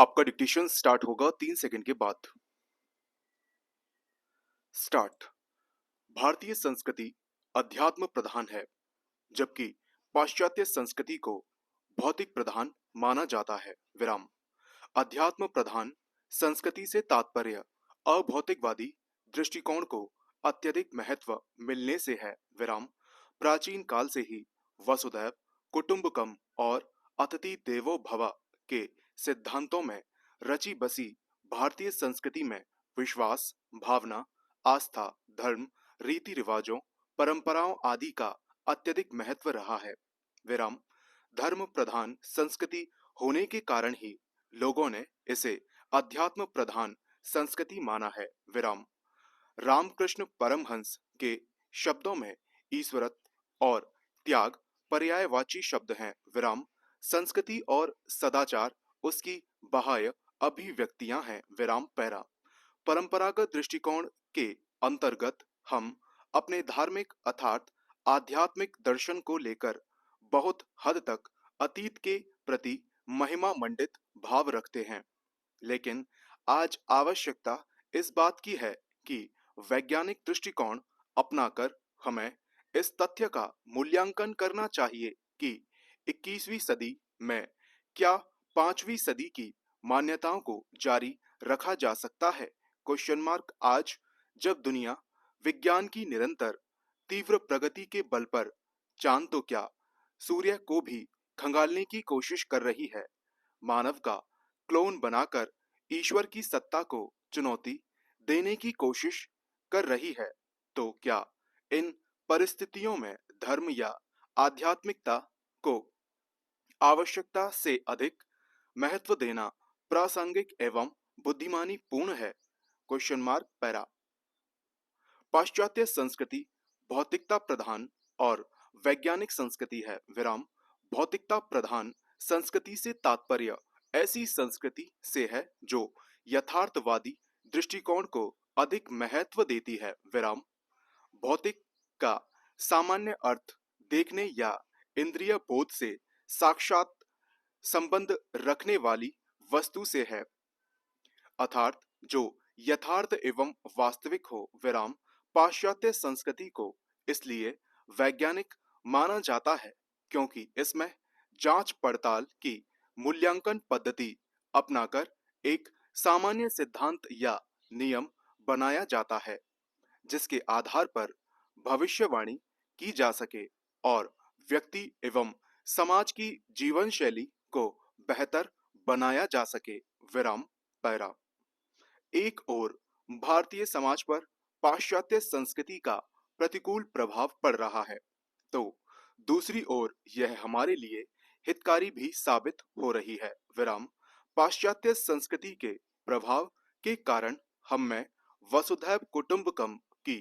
आपका dictation start होगा 3 second के बाद। स्टार्ट। भारतीय संस्कृति अध्यात्म प्रधान है, जबकि पाश्चात्य संस्कृति को भौतिक प्रधान माना जाता है। विराम। अध्यात्म प्रधान संस्कृति से तात्पर्य अभौतिकवादी दृष्टिकोण को अत्यधिक महत्व मिलने से है। विराम। प्राचीन काल से ही वसुधैव कुटुंबकम और अतिथि देवो भव के सिद्धांतों में रची बसी भारतीय संस्कृति में विश्वास, भावना, आस्था, धर्म, रीति रिवाजों, परंपराओं आदि का अत्यधिक महत्व रहा है। विराम। धर्म प्रधान संस्कृति होने के कारण ही लोगों ने इसे अध्यात्म प्रधान संस्कृति माना है। विराम। रामकृष्ण परमहंस के शब्दों में ईश्वरत्व और त्याग पर्यायवाची शब्द हैं। विराम। संस्कृति और सदाचार उसकी बाह्य अभिव्यक्तियां हैं। विराम पैरा। परंपरागत दृष्टिकोण के अंतर्गत हम अपने धार्मिक अर्थात आध्यात्मिक दर्शन को लेकर बहुत हद तक अतीत के प्रति महिमा मंडित भाव रखते हैं, लेकिन आज आवश्यकता इस बात की है कि वैज्ञानिक दृष्टिकोण अपनाकर हमें इस तथ्य का मूल्यांकन करना चाहिए कि 21वीं सदी में क्या 5वीं सदी की मान्यताओं को जारी रखा जा सकता है। Question mark. आज जब दुनिया विज्ञान की निरंतर तीव्र प्रगति के बल पर चांद तो क्या सूर्य को भी खंगालने की कोशिश कर रही है, मानव का क्लोन बनाकर ईश्वर की सत्ता को चुनौती देने की कोशिश कर रही है, तो क्या इन परिस्थितियों में धर्म या आध्यात्मिकता को आवश्यकता से अधिक महत्व देना प्रासंगिक एवं बुद्धिमानी पूर्ण है। Question mark para. पाश्चात्य संस्कृति भौतिकता प्रधान और वैज्ञानिक संस्कृति है। विराम। भौतिकता प्रधान संस्कृति से तात्पर्य ऐसी संस्कृति से है जो यथार्थवादी दृष्टिकोण को अधिक महत्व देती है। विराम। भौतिक का सामान्य अर्थ देखने या इंद्रिय बोध से साक्षात संबंध रखने वाली वस्तु से है, अर्थात जो यथार्थ एवं वास्तविक हो। विराम। पाश्चात्य संस्कृति को इसलिए वैज्ञानिक माना जाता है क्योंकि इसमें जांच पड़ताल की मूल्यांकन पद्धति अपनाकर एक सामान्य सिद्धांत या नियम बनाया जाता है जिसके आधार पर भविष्यवाणी की जा सके और व्यक्ति एवं समाज की जीवन शैली को बेहतर बनाया जा सके। विराम पैरा। एक ओर भारतीय समाज पर पाश्चात्य संस्कृति का प्रतिकूल प्रभाव पड़ रहा है, तो दूसरी ओर यह हमारे लिए हितकारी भी साबित हो रही है। विराम। पाश्चात्य संस्कृति के प्रभाव के कारण हम में वसुधैव कुटुंबकम की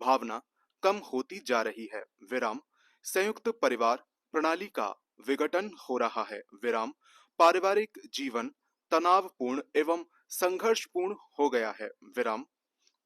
भावना कम होती जा रही है। विराम। संयुक्त परिवार प्रणाली का विघटन हो रहा है। विराम। पारिवारिक जीवन तनावपूर्ण एवं संघर्षपूर्ण हो गया है। विराम।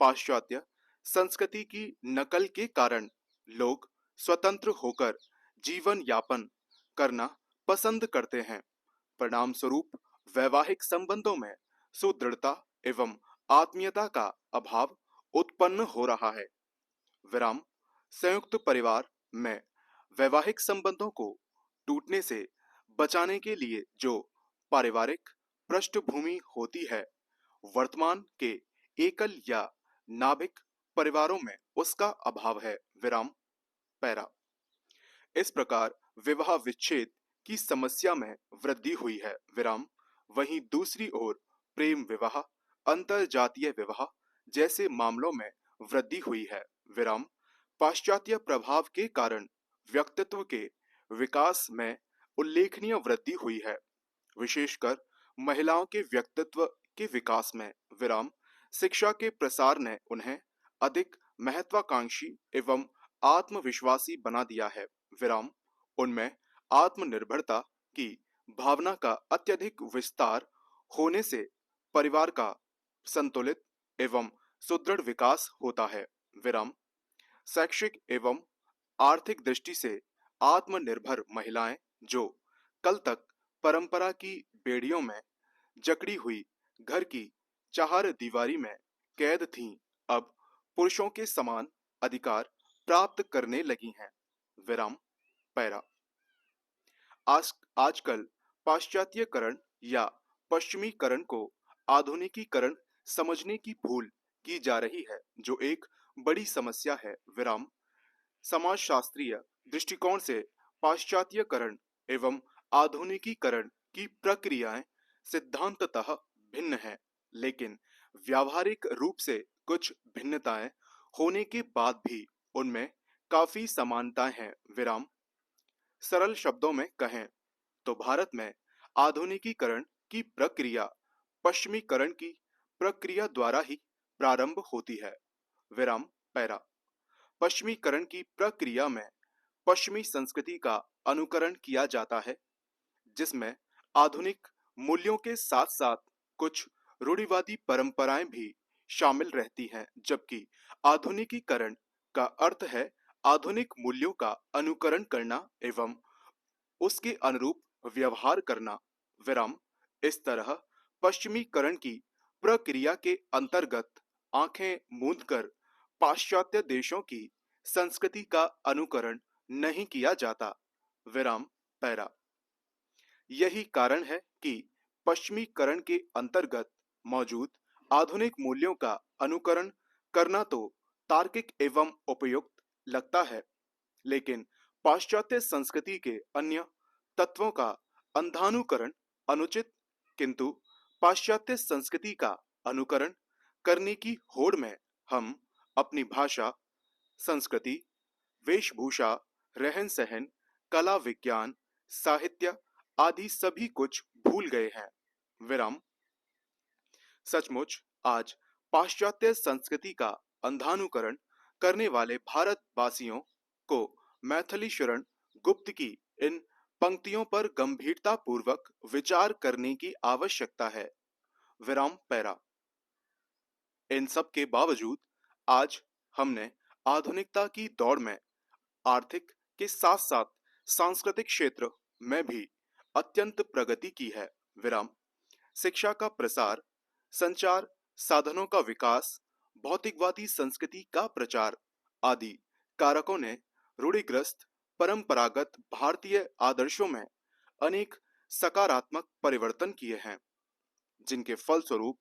पाश्चात्य संस्कृति की नकल के कारण लोग स्वतंत्र होकर जीवन यापन करना पसंद करते हैं। परिणाम स्वरूप वैवाहिक संबंधों में सुदृढ़ता एवं आत्मीयता का अभाव उत्पन्न हो रहा है। विराम। संयुक्त परिवार में वैवाहिक संबंधों को टूटने से बचाने के लिए जो पारिवारिक पृष्ठभूमि होती है, वर्तमान के एकल या नाभिक परिवारों में उसका अभाव है। विराम पैरा। इस प्रकार विवाह विच्छेद की समस्या में वृद्धि हुई है। विराम। वहीं दूसरी ओर प्रेम विवाह, अंतरजातीय विवाह जैसे मामलों में वृद्धि हुई है। विराम। पाश्चात्य प्रभाव के कारण व्यक्तित्व के विकास में उल्लेखनीय वृद्धि हुई है, विशेषकर महिलाओं के व्यक्तित्व के विकास में। विराम। शिक्षा के प्रसार ने उन्हें अधिक महत्वाकांक्षी एवं आत्मविश्वासी बना दिया है। विराम। उनमें आत्मनिर्भरता की भावना का अत्यधिक विस्तार होने से परिवार का संतुलित एवं सुदृढ़ विकास होता है। विराम। शैक्षिक एवं आर्थिक दृष्टि से आत्मनिर्भर महिलाएं जो कल तक परंपरा की बेड़ियों में जकड़ी हुई घर की चार दीवारी में कैद थीं, अब पुरुषों के समान अधिकार प्राप्त करने लगी हैं। विराम। पैरा। आज आजकल पाश्चात्यकरण या पश्चिमीकरण को आधुनिकीकरण समझने की भूल की जा रही है, जो एक बड़ी समस्या है। विराम। समाजशास्त्रीय दृष्टिकोण से पाश्चात्यकरण एवं आधुनिकीकरण की प्रक्रियाएं सिद्धांततः भिन्न हैं, लेकिन व्यावहारिक रूप से कुछ भिन्नताएं होने के बाद भी उनमें काफी समानताएं हैं। विराम। सरल शब्दों में कहें तो भारत में आधुनिकीकरण की प्रक्रिया पश्चिमीकरण की प्रक्रिया द्वारा ही प्रारंभ होती है। विराम। पैरा। पश्चिमीकरण की प्रक्रिया में पश्चिमी संस्कृति का अनुकरण किया जाता है, जिसमें आधुनिक मूल्यों के साथ साथ कुछ रूढ़िवादी परंपराएं भी शामिल रहती हैं, जबकि आधुनिकीकरण का अर्थ है आधुनिक मूल्यों का अनुकरण करना एवं उसके अनुरूप व्यवहार करना। विराम। इस तरह पश्चिमीकरण की प्रक्रिया के अंतर्गत आंखें मूंदकर पाश्चात्य देशों की संस्कृति का अनुकरण नहीं किया जाता। विराम। पैरा। यही कारण है कि पश्चिमीकरण के अंतर्गत मौजूद आधुनिक मूल्यों का अनुकरण करना तो तार्किक एवं उपयुक्त लगता है, लेकिन पाश्चात्य संस्कृति के अन्य तत्वों का अंधानुकरण अनुचित। किंतु पाश्चात्य संस्कृति का अनुकरण करने की होड़ में हम अपनी भाषा, संस्कृति, वेशभूषा, रहन सहन, कला, विज्ञान, साहित्य आदि सभी कुछ भूल गए हैं। विराम। सचमुच आज पाश्चात्य संस्कृति का अंधानुकरण करने वाले भारतवासियों को मैथिली शरण गुप्त की इन पंक्तियों पर गंभीरता पूर्वक विचार करने की आवश्यकता है। विराम। पैरा। इन सब के बावजूद आज हमने आधुनिकता की दौड़ में आर्थिक के साथ साथ सांस्कृतिक क्षेत्र में भी अत्यंत प्रगति की है। विराम। शिक्षा का प्रसार, संचार साधनों का विकास, भौतिकवादी संस्कृति का प्रचार आदि कारकों ने रूढ़िग्रस्त परंपरागत भारतीय आदर्शों में अनेक सकारात्मक परिवर्तन किए हैं, जिनके फलस्वरूप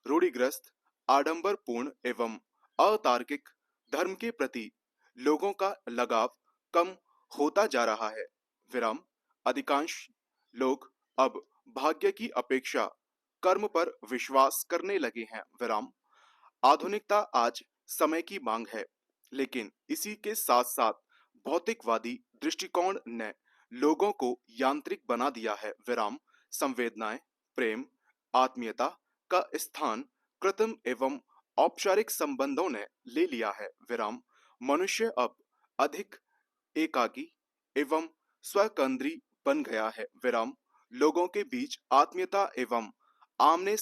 रूढ़िग्रस्त, आडंबरपूर्ण एवं अतार्किक धर्म के प्रति लोगों का लगाव कम होता जा रहा है। विराम। अधिकांश लोग अब भाग्य की अपेक्षा कर्म पर विश्वास करने लगे हैं। विराम। आधुनिकता आज समय की मांग है, लेकिन इसी के साथ साथ भौतिकवादी दृष्टिकोण ने लोगों को यांत्रिक बना दिया है। विराम। संवेदनाएं, प्रेम, आत्मीयता का स्थान कृत्रिम एवं औपचारिक संबंधों ने ले लिया है। विराम। मनुष्य अब अधिक एकाकी एवं स्वकेंद्री बन गया है। विराम। लोगों के बीच आत्मीयता एवं आमने